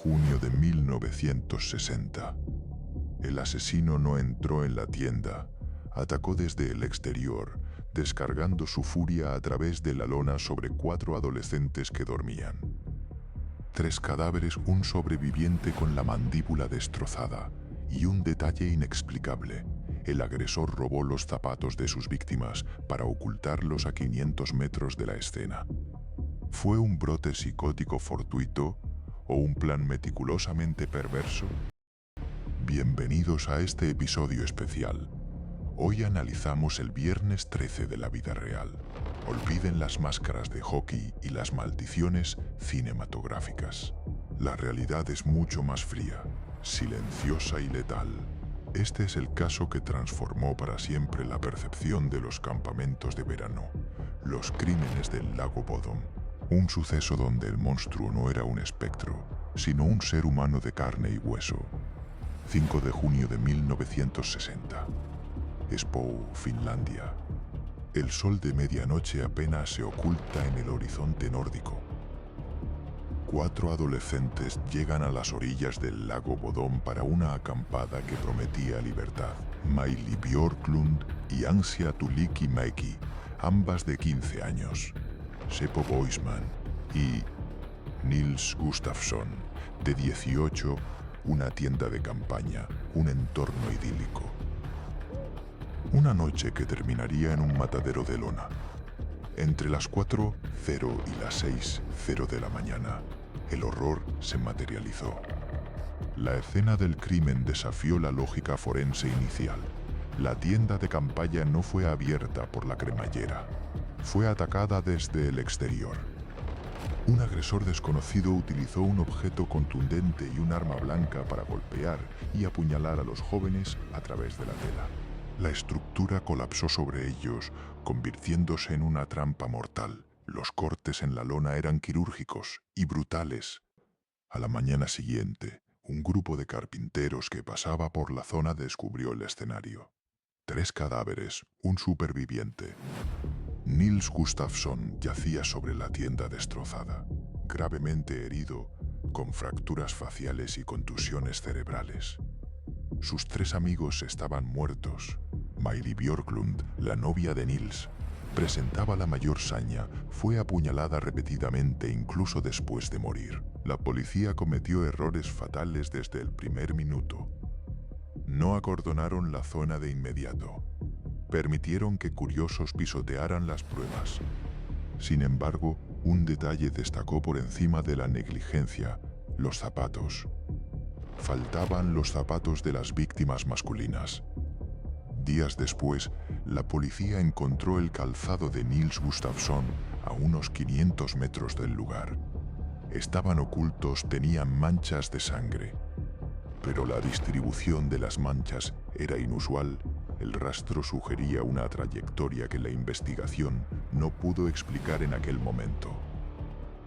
junio de 1960. El asesino no entró en la tienda, atacó desde el exterior, descargando su furia a través de la lona sobre 4 adolescentes que dormían. 3 cadáveres, un sobreviviente con la mandíbula destrozada y un detalle inexplicable. El agresor robó los zapatos de sus víctimas para ocultarlos a 500 metros de la escena. ¿Fue un brote psicótico fortuito o un plan meticulosamente perverso? Bienvenidos a este episodio especial. Hoy analizamos el viernes 13 de la vida real. Olviden las máscaras de hockey y las maldiciones cinematográficas. La realidad es mucho más fría, silenciosa y letal. Este es el caso que transformó para siempre la percepción de los campamentos de verano. Los crímenes del lago Bodom. Un suceso donde el monstruo no era un espectro, sino un ser humano de carne y hueso. 5 de junio de 1960. Espoo, Finlandia. El sol de medianoche apenas se oculta en el horizonte nórdico. 4 adolescentes llegan a las orillas del lago Bodom para una acampada que prometía libertad. Miley Björklund y Ansia Tulikimäki, ambas de 15 años. Seppo Boisman y Nils Gustafsson, de 18, una tienda de campaña, un entorno idílico. Una noche que terminaría en un matadero de lona. Entre las 4:00 y las 6:00 de la mañana, el horror se materializó. La escena del crimen desafió la lógica forense inicial. La tienda de campaña no fue abierta por la cremallera. Fue atacada desde el exterior. Un agresor desconocido utilizó un objeto contundente y un arma blanca para golpear y apuñalar a los jóvenes a través de la tela. La estructura colapsó sobre ellos, convirtiéndose en una trampa mortal. Los cortes en la lona eran quirúrgicos y brutales. A la mañana siguiente, un grupo de carpinteros que pasaba por la zona descubrió el escenario. 3 cadáveres, un superviviente. Nils Gustafsson yacía sobre la tienda destrozada, gravemente herido, con fracturas faciales y contusiones cerebrales. Sus 3 amigos estaban muertos. Miley Björklund, la novia de Nils, presentaba la mayor saña. Fue apuñalada repetidamente incluso después de morir. La policía cometió errores fatales desde el primer minuto. No acordonaron la zona de inmediato. Permitieron que curiosos pisotearan las pruebas. Sin embargo, un detalle destacó por encima de la negligencia: los zapatos. Faltaban los zapatos de las víctimas masculinas. Días después, la policía encontró el calzado de Nils Gustafsson a unos 500 metros del lugar. Estaban ocultos, tenían manchas de sangre. Pero la distribución de las manchas era inusual. El rastro sugería una trayectoria que la investigación no pudo explicar en aquel momento.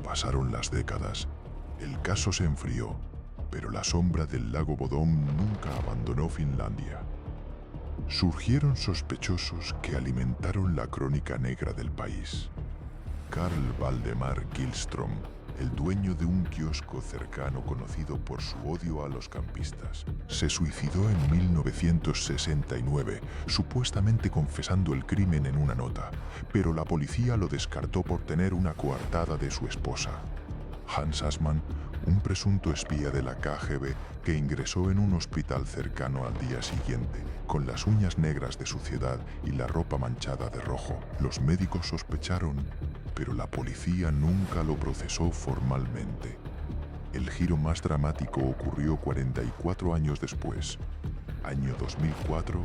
Pasaron las décadas. El caso se enfrió, pero la sombra del lago Bodom nunca abandonó Finlandia. Surgieron sospechosos que alimentaron la crónica negra del país. Carl Valdemar Gillström, el dueño de un kiosco cercano conocido por su odio a los campistas, se suicidó en 1969, supuestamente confesando el crimen en una nota, pero la policía lo descartó por tener una coartada de su esposa. Hans Assmann, un presunto espía de la KGB que ingresó en un hospital cercano al día siguiente, con las uñas negras de suciedad y la ropa manchada de rojo. Los médicos sospecharon, pero la policía nunca lo procesó formalmente. El giro más dramático ocurrió 44 años después. Año 2004.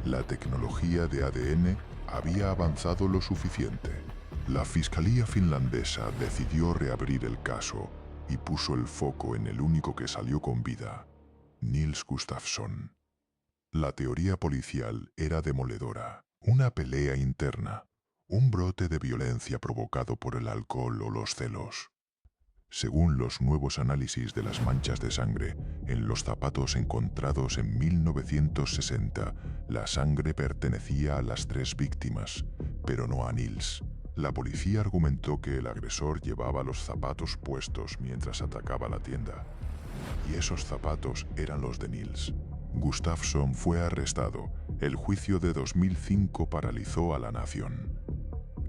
La tecnología de ADN había avanzado lo suficiente. La fiscalía finlandesa decidió reabrir el caso y puso el foco en el único que salió con vida: Nils Gustafsson. La teoría policial era demoledora: una pelea interna, un brote de violencia provocado por el alcohol o los celos. Según los nuevos análisis de las manchas de sangre en los zapatos encontrados en 1960, la sangre pertenecía a las 3 víctimas, pero no a Nils. La policía argumentó que el agresor llevaba los zapatos puestos mientras atacaba la tienda, y esos zapatos eran los de Nils. Gustafsson fue arrestado. El juicio de 2005 paralizó a la nación.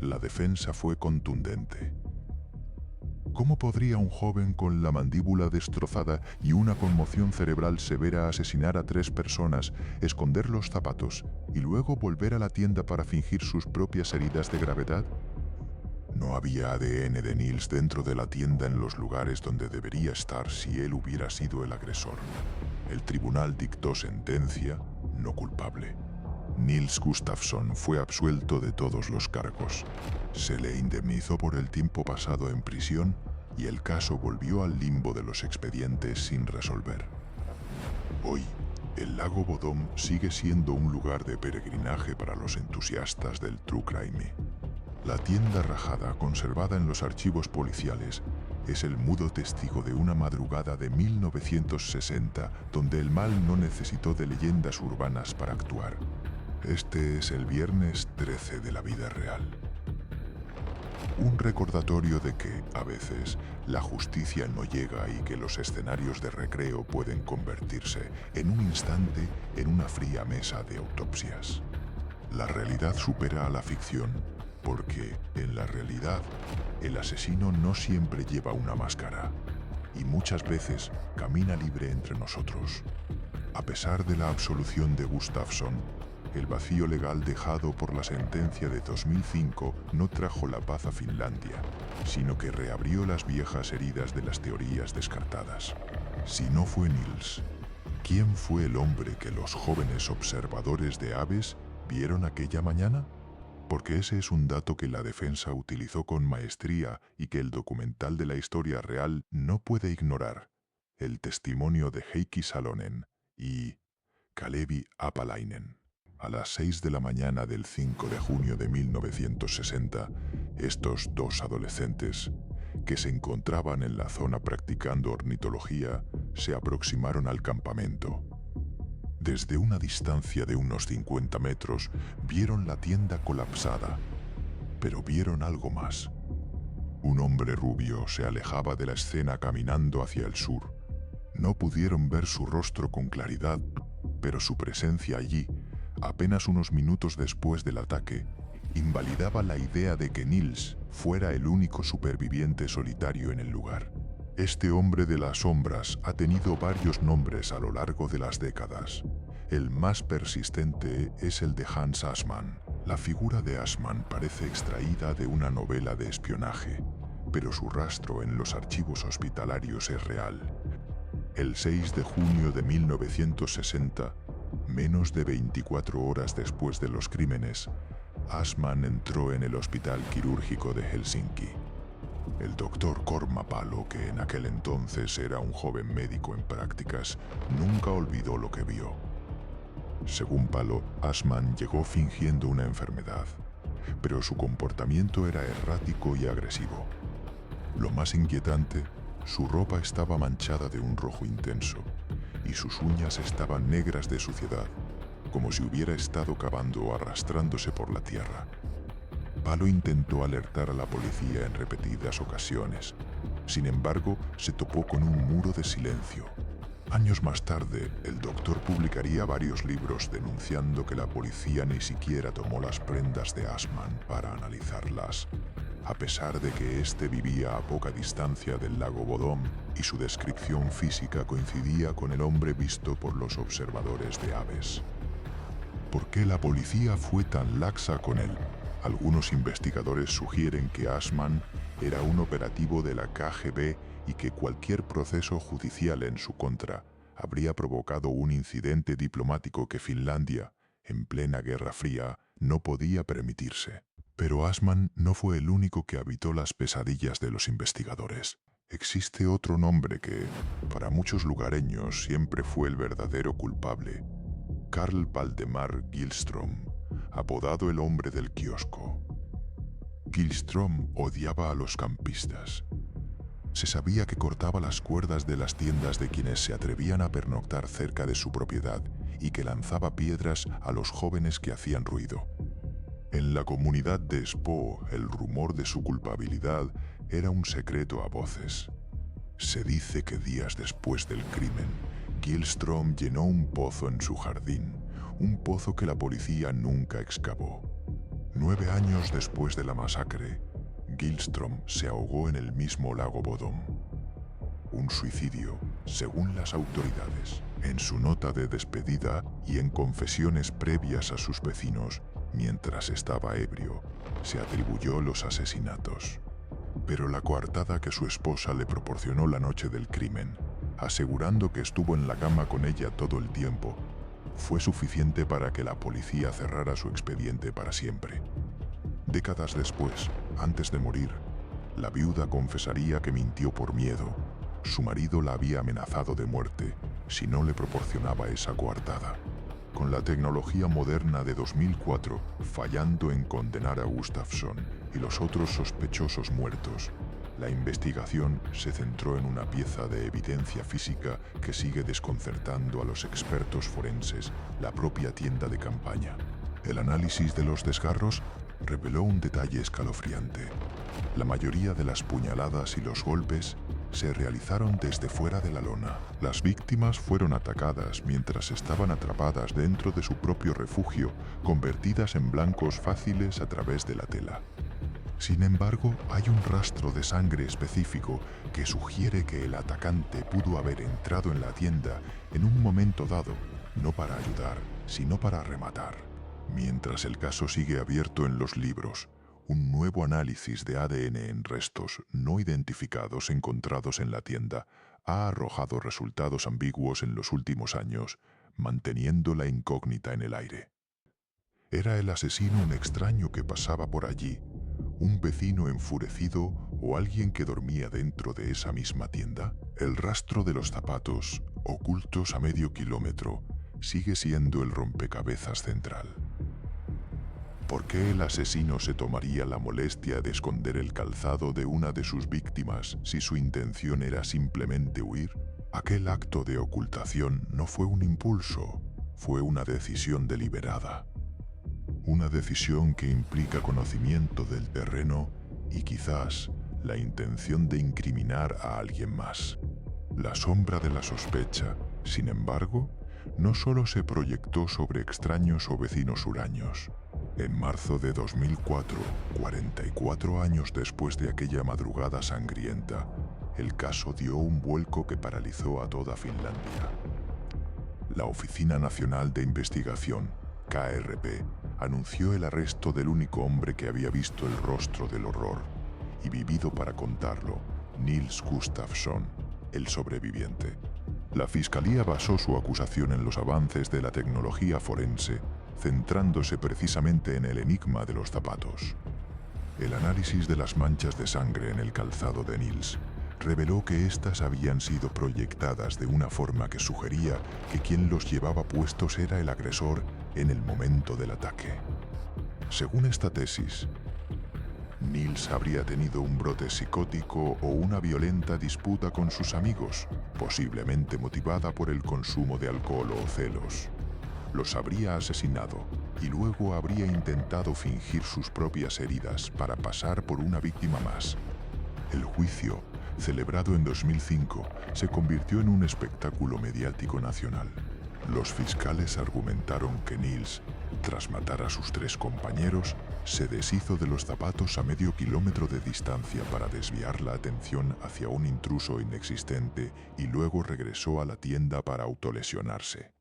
La defensa fue contundente. ¿Cómo podría un joven con la mandíbula destrozada y una conmoción cerebral severa asesinar a 3 personas, esconder los zapatos y luego volver a la tienda para fingir sus propias heridas de gravedad? No había ADN de Nils dentro de la tienda en los lugares donde debería estar si él hubiera sido el agresor. El tribunal dictó sentencia no culpable. Nils Gustafsson fue absuelto de todos los cargos. Se le indemnizó por el tiempo pasado en prisión y el caso volvió al limbo de los expedientes sin resolver. Hoy, el lago Bodom sigue siendo un lugar de peregrinaje para los entusiastas del True Crime. La tienda rajada, conservada en los archivos policiales, es el mudo testigo de una madrugada de 1960 donde el mal no necesitó de leyendas urbanas para actuar. Este es el viernes 13 de la vida real. Un recordatorio de que, a veces, la justicia no llega y que los escenarios de recreo pueden convertirse, en un instante, en una fría mesa de autopsias. La realidad supera a la ficción, porque, en la realidad, el asesino no siempre lleva una máscara, y muchas veces camina libre entre nosotros. A pesar de la absolución de Gustafsson, el vacío legal dejado por la sentencia de 2005 no trajo la paz a Finlandia, sino que reabrió las viejas heridas de las teorías descartadas. Si no fue Nils, ¿quién fue el hombre que los jóvenes observadores de aves vieron aquella mañana? Porque ese es un dato que la defensa utilizó con maestría y que el documental de la historia real no puede ignorar: el testimonio de Heikki Salonen y Kalevi Apalainen. A las 6 de la mañana del 5 de junio de 1960, estos 2 adolescentes, que se encontraban en la zona practicando ornitología, se aproximaron al campamento. Desde una distancia de unos 50 metros, vieron la tienda colapsada, pero vieron algo más. Un hombre rubio se alejaba de la escena caminando hacia el sur. No pudieron ver su rostro con claridad, pero su presencia allí, apenas unos minutos después del ataque, invalidaba la idea de que Nils fuera el único superviviente solitario en el lugar. Este hombre de las sombras ha tenido varios nombres a lo largo de las décadas. El más persistente es el de Hans Assmann. La figura de Assmann parece extraída de una novela de espionaje, pero su rastro en los archivos hospitalarios es real. El 6 de junio de 1960, menos de 24 horas después de los crímenes, Assmann entró en el hospital quirúrgico de Helsinki. El doctor Korma Palo, que en aquel entonces era un joven médico en prácticas, nunca olvidó lo que vio. Según Palo, Assmann llegó fingiendo una enfermedad, pero su comportamiento era errático y agresivo. Lo más inquietante, su ropa estaba manchada de un rojo intenso, y sus uñas estaban negras de suciedad, como si hubiera estado cavando o arrastrándose por la tierra. Palo intentó alertar a la policía en repetidas ocasiones. Sin embargo, se topó con un muro de silencio. Años más tarde, el doctor publicaría varios libros denunciando que la policía ni siquiera tomó las prendas de Assmann para analizarlas, a pesar de que éste vivía a poca distancia del lago Bodom y su descripción física coincidía con el hombre visto por los observadores de aves. ¿Por qué la policía fue tan laxa con él? Algunos investigadores sugieren que Assmann era un operativo de la KGB y que cualquier proceso judicial en su contra habría provocado un incidente diplomático que Finlandia, en plena Guerra Fría, no podía permitirse. Pero Assmann no fue el único que habitó las pesadillas de los investigadores. Existe otro nombre que, para muchos lugareños, siempre fue el verdadero culpable: Carl Valdemar Gillström, apodado el hombre del kiosco. Gillström odiaba a los campistas. Se sabía que cortaba las cuerdas de las tiendas de quienes se atrevían a pernoctar cerca de su propiedad y que lanzaba piedras a los jóvenes que hacían ruido. En la comunidad de Spo, el rumor de su culpabilidad era un secreto a voces. Se dice que días después del crimen, Gillström llenó un pozo en su jardín, un pozo que la policía nunca excavó. 9 años después de la masacre, Gillström se ahogó en el mismo lago Bodom. Un suicidio, según las autoridades. En su nota de despedida y en confesiones previas a sus vecinos, mientras estaba ebrio, se atribuyó los asesinatos. Pero la coartada que su esposa le proporcionó la noche del crimen, asegurando que estuvo en la cama con ella todo el tiempo, fue suficiente para que la policía cerrara su expediente para siempre. Décadas después, antes de morir, la viuda confesaría que mintió por miedo. Su marido la había amenazado de muerte si no le proporcionaba esa coartada. Con la tecnología moderna de 2004 fallando en condenar a Gustafsson y los otros sospechosos muertos, la investigación se centró en una pieza de evidencia física que sigue desconcertando a los expertos forenses, la propia tienda de campaña. El análisis de los desgarros reveló un detalle escalofriante. La mayoría de las puñaladas y los golpes se realizaron desde fuera de la lona. Las víctimas fueron atacadas mientras estaban atrapadas dentro de su propio refugio, convertidas en blancos fáciles a través de la tela. Sin embargo, hay un rastro de sangre específico que sugiere que el atacante pudo haber entrado en la tienda en un momento dado, no para ayudar, sino para rematar. Mientras el caso sigue abierto en los libros, un nuevo análisis de ADN en restos no identificados encontrados en la tienda ha arrojado resultados ambiguos en los últimos años, manteniendo la incógnita en el aire. ¿Era el asesino un extraño que pasaba por allí, un vecino enfurecido o alguien que dormía dentro de esa misma tienda? El rastro de los zapatos, ocultos a medio kilómetro, sigue siendo el rompecabezas central. ¿Por qué el asesino se tomaría la molestia de esconder el calzado de una de sus víctimas si su intención era simplemente huir? Aquel acto de ocultación no fue un impulso, fue una decisión deliberada. Una decisión que implica conocimiento del terreno y quizás la intención de incriminar a alguien más. La sombra de la sospecha, sin embargo, no solo se proyectó sobre extraños o vecinos huraños. En marzo de 2004, 44 años después de aquella madrugada sangrienta, el caso dio un vuelco que paralizó a toda Finlandia. La Oficina Nacional de Investigación, KRP, anunció el arresto del único hombre que había visto el rostro del horror y vivido para contarlo, Nils Gustafsson, el sobreviviente. La fiscalía basó su acusación en los avances de la tecnología forense, centrándose precisamente en el enigma de los zapatos. El análisis de las manchas de sangre en el calzado de Nils reveló que éstas habían sido proyectadas de una forma que sugería que quien los llevaba puestos era el agresor en el momento del ataque. Según esta tesis, Nils habría tenido un brote psicótico o una violenta disputa con sus amigos, posiblemente motivada por el consumo de alcohol o celos. Los habría asesinado y luego habría intentado fingir sus propias heridas para pasar por una víctima más. El juicio, celebrado en 2005, se convirtió en un espectáculo mediático nacional. Los fiscales argumentaron que Nils, tras matar a sus 3 compañeros, se deshizo de los zapatos a medio kilómetro de distancia para desviar la atención hacia un intruso inexistente y luego regresó a la tienda para autolesionarse.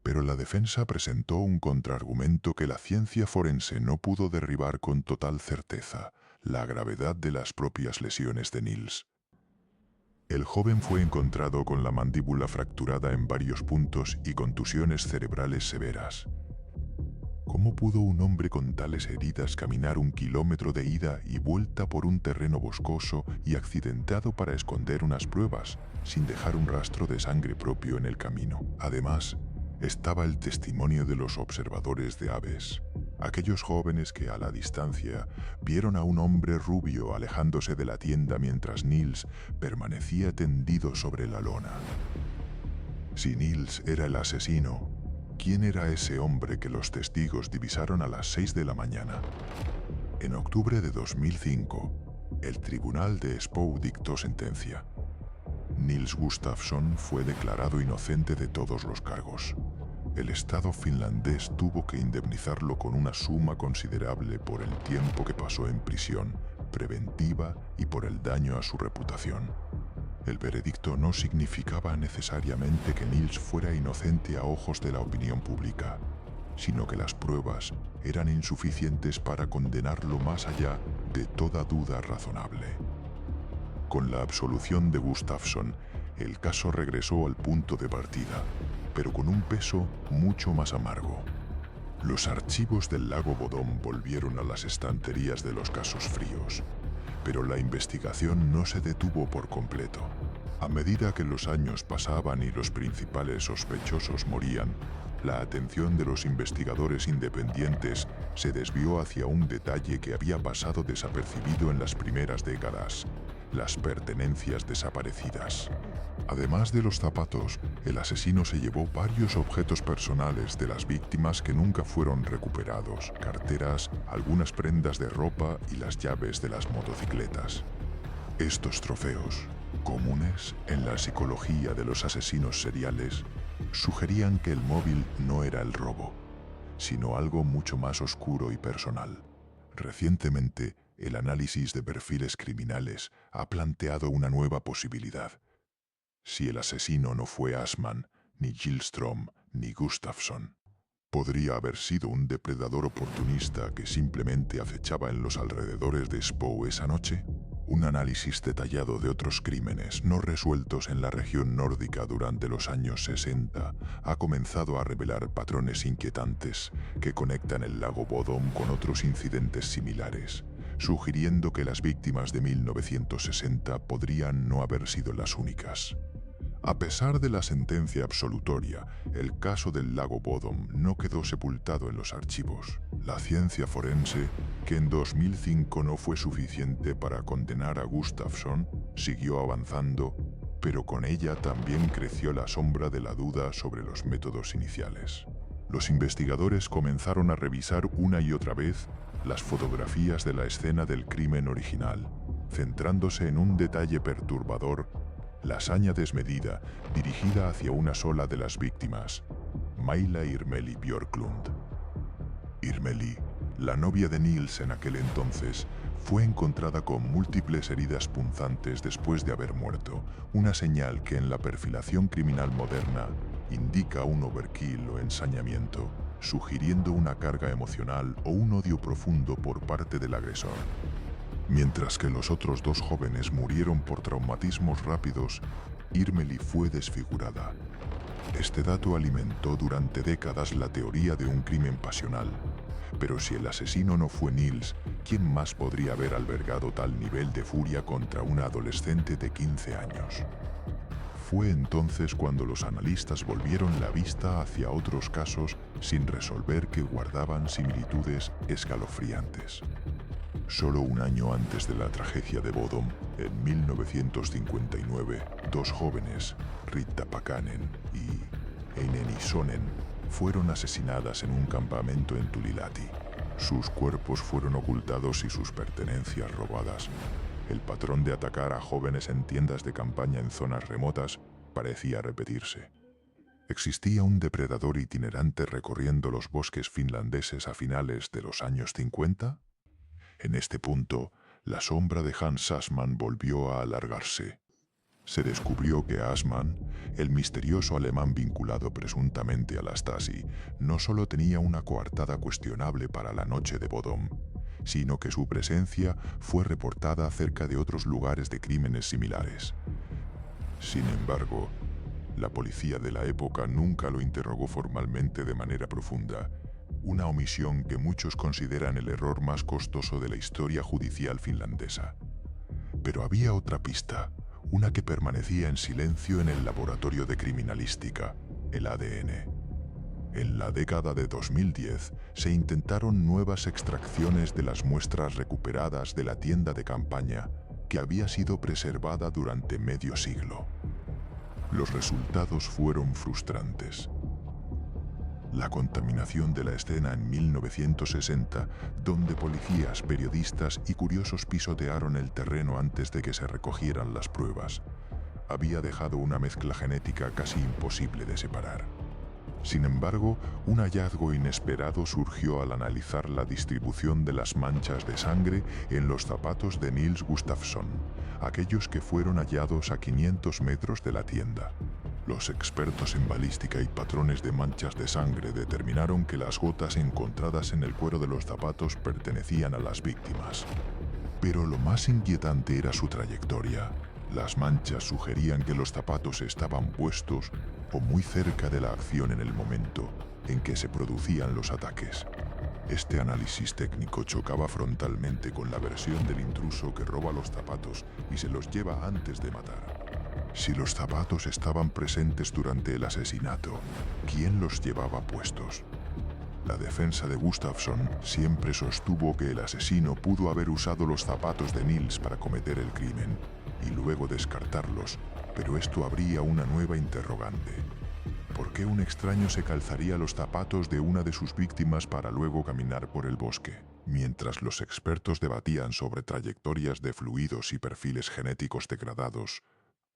Pero la defensa presentó un contraargumento que la ciencia forense no pudo derribar con total certeza: la gravedad de las propias lesiones de Nils. El joven fue encontrado con la mandíbula fracturada en varios puntos y contusiones cerebrales severas. ¿Cómo pudo un hombre con tales heridas caminar 1 kilómetro de ida y vuelta por un terreno boscoso y accidentado para esconder unas pruebas, sin dejar un rastro de sangre propio en el camino? Además, estaba el testimonio de los observadores de aves, aquellos jóvenes que a la distancia vieron a un hombre rubio alejándose de la tienda mientras Nils permanecía tendido sobre la lona. Si Nils era el asesino, ¿Quién era ese hombre que los testigos divisaron a las 6 de la mañana? En octubre de 2005, el tribunal de Espoo dictó sentencia. Nils Gustafsson fue declarado inocente de todos los cargos. El Estado finlandés tuvo que indemnizarlo con una suma considerable por el tiempo que pasó en prisión preventiva y por el daño a su reputación. El veredicto no significaba necesariamente que Nils fuera inocente a ojos de la opinión pública, sino que las pruebas eran insuficientes para condenarlo más allá de toda duda razonable. Con la absolución de Gustafsson, el caso regresó al punto de partida, pero con un peso mucho más amargo. Los archivos del lago Bodom volvieron a las estanterías de los casos fríos, pero la investigación no se detuvo por completo. A medida que los años pasaban y los principales sospechosos morían, la atención de los investigadores independientes se desvió hacia un detalle que había pasado desapercibido en las primeras décadas: las pertenencias desaparecidas. Además de los zapatos, el asesino se llevó varios objetos personales de las víctimas que nunca fueron recuperados: carteras, algunas prendas de ropa y las llaves de las motocicletas. Estos trofeos, comunes en la psicología de los asesinos seriales, sugerían que el móvil no era el robo, sino algo mucho más oscuro y personal. Recientemente, el análisis de perfiles criminales ha planteado una nueva posibilidad. Si el asesino no fue Assman, ni Gillström, ni Gustafsson, podría haber sido un depredador oportunista que simplemente acechaba en los alrededores de Espoo esa noche. Un análisis detallado de otros crímenes no resueltos en la región nórdica durante los años 60 ha comenzado a revelar patrones inquietantes que conectan el lago Bodom con otros incidentes similares, sugiriendo que las víctimas de 1960 podrían no haber sido las únicas. A pesar de la sentencia absolutoria, el caso del lago Bodom no quedó sepultado en los archivos. La ciencia forense, que en 2005 no fue suficiente para condenar a Gustafsson, siguió avanzando, pero con ella también creció la sombra de la duda sobre los métodos iniciales. Los investigadores comenzaron a revisar una y otra vez las fotografías de la escena del crimen original, centrándose en un detalle perturbador: la hazaña desmedida dirigida hacia una sola de las víctimas, Maila Irmeli Björklund. Irmeli, la novia de Nils en aquel entonces, fue encontrada con múltiples heridas punzantes después de haber muerto, una señal que en la perfilación criminal moderna indica un overkill o ensañamiento, sugiriendo una carga emocional o un odio profundo por parte del agresor. Mientras que los otros dos jóvenes murieron por traumatismos rápidos, Irmeli fue desfigurada. Este dato alimentó durante décadas la teoría de un crimen pasional. Pero si el asesino no fue Nils, ¿quién más podría haber albergado tal nivel de furia contra una adolescente de 15 años? Fue entonces cuando los analistas volvieron la vista hacia otros casos sin resolver que guardaban similitudes escalofriantes. Solo un año antes de la tragedia de Bodom, en 1959, dos jóvenes, Riitta Pakanen y Eineni Sonen, fueron asesinadas en un campamento en Tulilahti. Sus cuerpos fueron ocultados y sus pertenencias robadas. El patrón de atacar a jóvenes en tiendas de campaña en zonas remotas parecía repetirse. ¿Existía un depredador itinerante recorriendo los bosques finlandeses a finales de los años 50? En este punto, la sombra de Hans Assmann volvió a alargarse. Se descubrió que Assmann, el misterioso alemán vinculado presuntamente a la Stasi, no solo tenía una coartada cuestionable para la noche de Bodom, sino que su presencia fue reportada cerca de otros lugares de crímenes similares. Sin embargo, la policía de la época nunca lo interrogó formalmente de manera profunda, una omisión que muchos consideran el error más costoso de la historia judicial finlandesa. Pero había otra pista, una que permanecía en silencio en el laboratorio de criminalística, el ADN. En la década de 2010 se intentaron nuevas extracciones de las muestras recuperadas de la tienda de campaña que había sido preservada durante medio siglo. Los resultados fueron frustrantes. La contaminación de la escena en 1960, donde policías, periodistas y curiosos pisotearon el terreno antes de que se recogieran las pruebas, había dejado una mezcla genética casi imposible de separar. Sin embargo, un hallazgo inesperado surgió al analizar la distribución de las manchas de sangre en los zapatos de Nils Gustafsson, aquellos que fueron hallados a 500 metros de la tienda. Los expertos en balística y patrones de manchas de sangre determinaron que las gotas encontradas en el cuero de los zapatos pertenecían a las víctimas. Pero lo más inquietante era su trayectoria. Las manchas sugerían que los zapatos estaban puestos o muy cerca de la acción en el momento en que se producían los ataques. Este análisis técnico chocaba frontalmente con la versión del intruso que roba los zapatos y se los lleva antes de matar. Si los zapatos estaban presentes durante el asesinato, ¿quién los llevaba puestos? La defensa de Gustafsson siempre sostuvo que el asesino pudo haber usado los zapatos de Nils para cometer el crimen y luego descartarlos, pero esto abría una nueva interrogante. ¿Por qué un extraño se calzaría los zapatos de una de sus víctimas para luego caminar por el bosque? Mientras los expertos debatían sobre trayectorias de fluidos y perfiles genéticos degradados,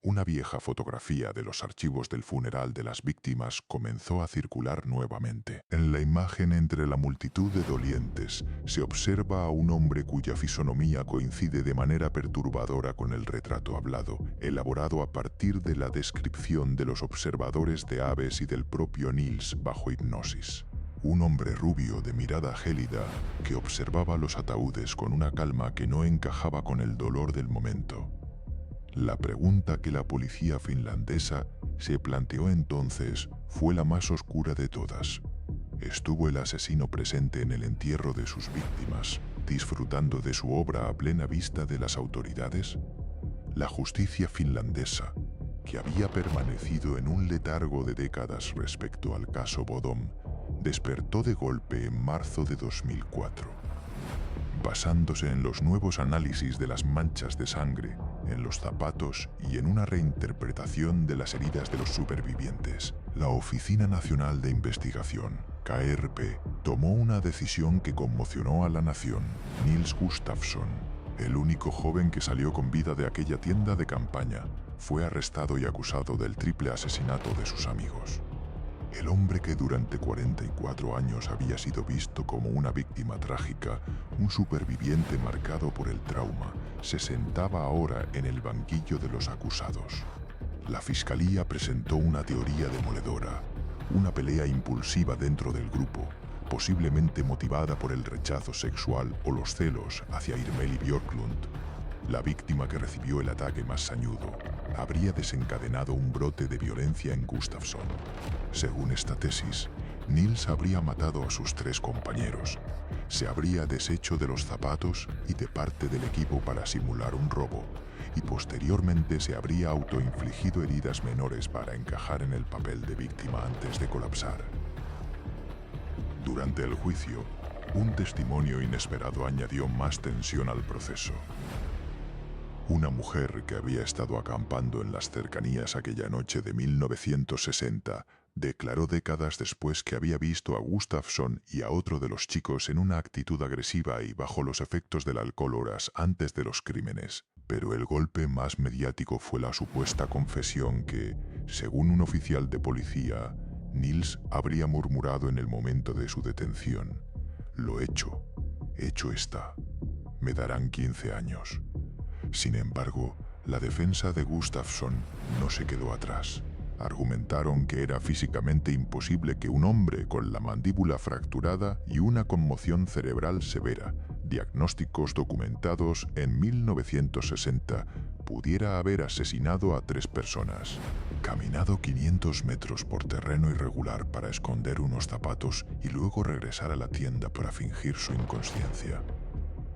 una vieja fotografía de los archivos del funeral de las víctimas comenzó a circular nuevamente. En la imagen entre la multitud de dolientes se observa a un hombre cuya fisonomía coincide de manera perturbadora con el retrato hablado, elaborado a partir de la descripción de los observadores de aves y del propio Nils bajo hipnosis. Un hombre rubio de mirada gélida que observaba los ataúdes con una calma que no encajaba con el dolor del momento. La pregunta que la policía finlandesa se planteó entonces fue la más oscura de todas. ¿Estuvo el asesino presente en el entierro de sus víctimas, disfrutando de su obra a plena vista de las autoridades? La justicia finlandesa, que había permanecido en un letargo de décadas respecto al caso Bodom, despertó de golpe en marzo de 2004. Basándose en los nuevos análisis de las manchas de sangre, en los zapatos y en una reinterpretación de las heridas de los supervivientes, la Oficina Nacional de Investigación, KRP, tomó una decisión que conmocionó a la nación. Nils Gustafsson, el único joven que salió con vida de aquella tienda de campaña, fue arrestado y acusado del triple asesinato de sus amigos. El hombre que durante 44 años había sido visto como una víctima trágica, un superviviente marcado por el trauma, se sentaba ahora en el banquillo de los acusados. La fiscalía presentó una teoría demoledora, una pelea impulsiva dentro del grupo, posiblemente motivada por el rechazo sexual o los celos hacia Irmeli Björklund. La víctima que recibió el ataque más sañudo habría desencadenado un brote de violencia en Gustafsson. Según esta tesis, Nils habría matado a sus 3 compañeros, se habría deshecho de los zapatos y de parte del equipo para simular un robo, y posteriormente se habría autoinfligido heridas menores para encajar en el papel de víctima antes de colapsar. Durante el juicio, un testimonio inesperado añadió más tensión al proceso. Una mujer que había estado acampando en las cercanías aquella noche de 1960 declaró décadas después que había visto a Gustafsson y a otro de los chicos en una actitud agresiva y bajo los efectos del alcohol horas antes de los crímenes. Pero el golpe más mediático fue la supuesta confesión que, según un oficial de policía, Nils habría murmurado en el momento de su detención: «Lo hecho está. Me darán 15 años». Sin embargo, la defensa de Gustafsson no se quedó atrás. Argumentaron que era físicamente imposible que un hombre con la mandíbula fracturada y una conmoción cerebral severa, diagnósticos documentados en 1960, pudiera haber asesinado a 3 personas, caminado 500 metros por terreno irregular para esconder unos zapatos y luego regresar a la tienda para fingir su inconsciencia.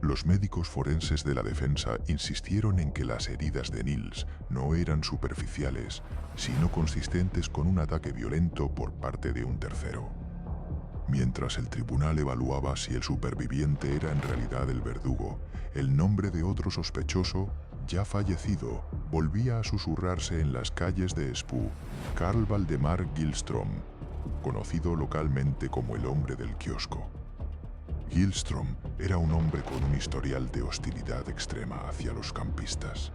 Los médicos forenses de la defensa insistieron en que las heridas de Nils no eran superficiales, sino consistentes con un ataque violento por parte de un tercero. Mientras el tribunal evaluaba si el superviviente era en realidad el verdugo, el nombre de otro sospechoso, ya fallecido, volvía a susurrarse en las calles de Espoo: Carl Valdemar Gillström. conocido localmente como el hombre del kiosco. Gillström era un hombre con un historial de hostilidad extrema hacia los campistas.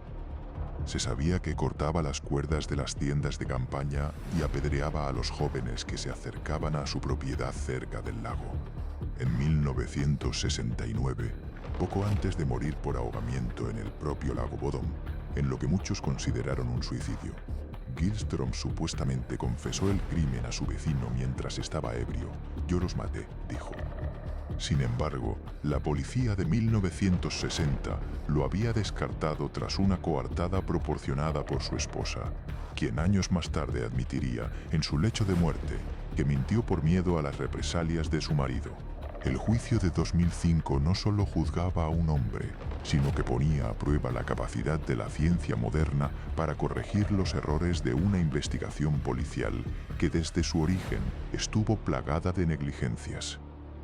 Se sabía que cortaba las cuerdas de las tiendas de campaña y apedreaba a los jóvenes que se acercaban a su propiedad cerca del lago. En 1969, poco antes de morir por ahogamiento en el propio lago Bodom, en lo que muchos consideraron un suicidio, Gillström supuestamente confesó el crimen a su vecino mientras estaba ebrio. «Yo los maté», dijo. Sin embargo, la policía de 1960 lo había descartado tras una coartada proporcionada por su esposa, quien años más tarde admitiría, en su lecho de muerte, que mintió por miedo a las represalias de su marido. El juicio de 2005 no solo juzgaba a un hombre, sino que ponía a prueba la capacidad de la ciencia moderna para corregir los errores de una investigación policial que desde su origen estuvo plagada de negligencias.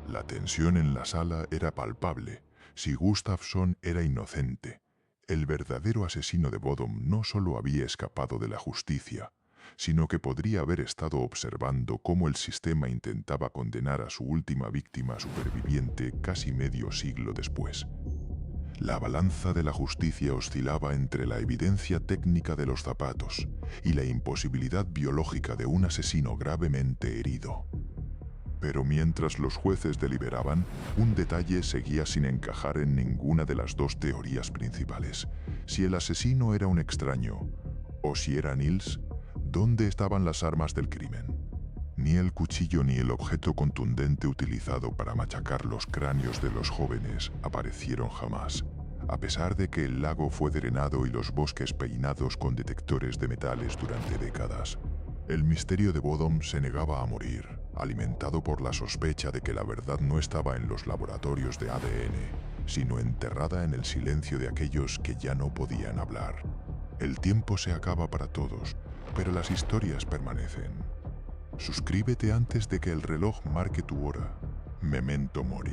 La tensión en la sala era palpable. Si Gustafsson era inocente, el verdadero asesino de Bodom no solo había escapado de la justicia, sino que podría haber estado observando cómo el sistema intentaba condenar a su última víctima superviviente casi medio siglo después. La balanza de la justicia oscilaba entre la evidencia técnica de los zapatos y la imposibilidad biológica de un asesino gravemente herido. Pero mientras los jueces deliberaban, un detalle seguía sin encajar en ninguna de las dos teorías principales. Si el asesino era un extraño, o si era Nils, ¿dónde estaban las armas del crimen? Ni el cuchillo ni el objeto contundente utilizado para machacar los cráneos de los jóvenes aparecieron jamás, a pesar de que el lago fue drenado y los bosques peinados con detectores de metales durante décadas. El misterio de Bodom se negaba a morir, alimentado por la sospecha de que la verdad no estaba en los laboratorios de ADN, sino enterrada en el silencio de aquellos que ya no podían hablar. El tiempo se acaba para todos, pero las historias permanecen. Suscríbete antes de que el reloj marque tu hora. Memento mori.